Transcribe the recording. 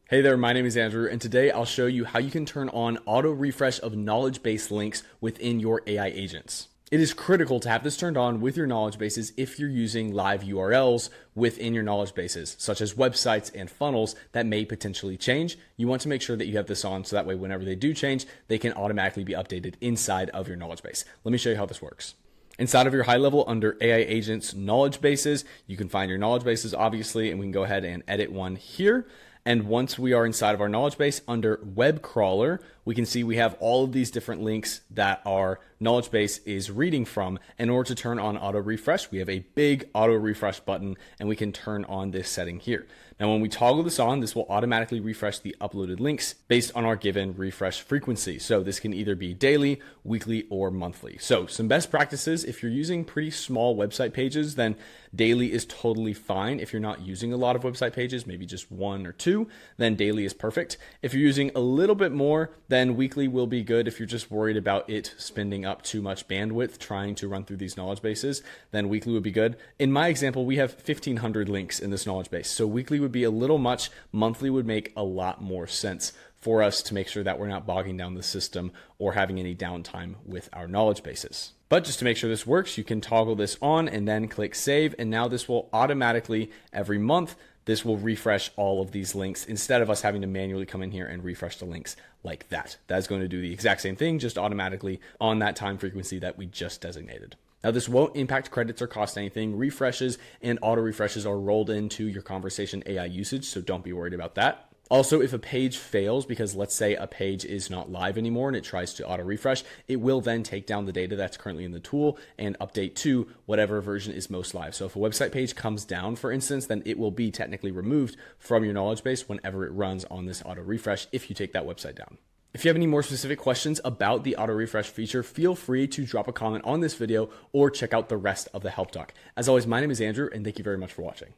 Hey there, my name is Andrew, and today I'll show you how you can turn on auto refresh of knowledge base links within your AI agents. It is critical to have this turned on with your knowledge bases if you're using live URLs within your knowledge bases, such as websites and funnels that may potentially change. You want to make sure that you have this on so that way whenever they do change, they can automatically be updated inside of your knowledge base. Let me show you how this works. Inside of your HighLevel under AI agents knowledge bases, you can find your knowledge bases obviously, and we can go ahead and edit one here. And once we are inside of our knowledge base under web crawler, we can see we have all of these different links that our knowledge base is reading from. In order to turn on auto refresh, we have a big auto refresh button and we can turn on this setting here. Now, when we toggle this on, this will automatically refresh the uploaded links based on our given refresh frequency. So this can either be daily, weekly, or monthly. So some best practices, if you're using pretty small website pages, then daily is totally fine. If you're not using a lot of website pages, maybe just one or two, then daily is perfect. If you're using a little bit more, then weekly will be good. If you're just worried about it spending up too much bandwidth trying to run through these knowledge bases, then weekly would be good. In my example, we have 1,500 links in this knowledge base. So weekly would be a little much. Monthly would make a lot more sense for us to make sure that we're not bogging down the system or having any downtime with our knowledge bases. But just to make sure this works, you can toggle this on and then click save. And now this will automatically, every month, this will refresh all of these links instead of us having to manually come in here and refresh the links like that. That's going to do the exact same thing, just automatically on that time frequency that we just designated. Now, this won't impact credits or cost anything. Refreshes and auto refreshes are rolled into your conversation AI usage, so don't be worried about that. Also, if a page fails, because let's say a page is not live anymore and it tries to auto refresh, it will then take down the data that's currently in the tool and update to whatever version is most live. So if a website page comes down, for instance, then it will be technically removed from your knowledge base whenever it runs on this auto refresh if you take that website down. If you have any more specific questions about the auto refresh feature, feel free to drop a comment on this video or check out the rest of the help doc. As always, my name is Andrew, and thank you very much for watching.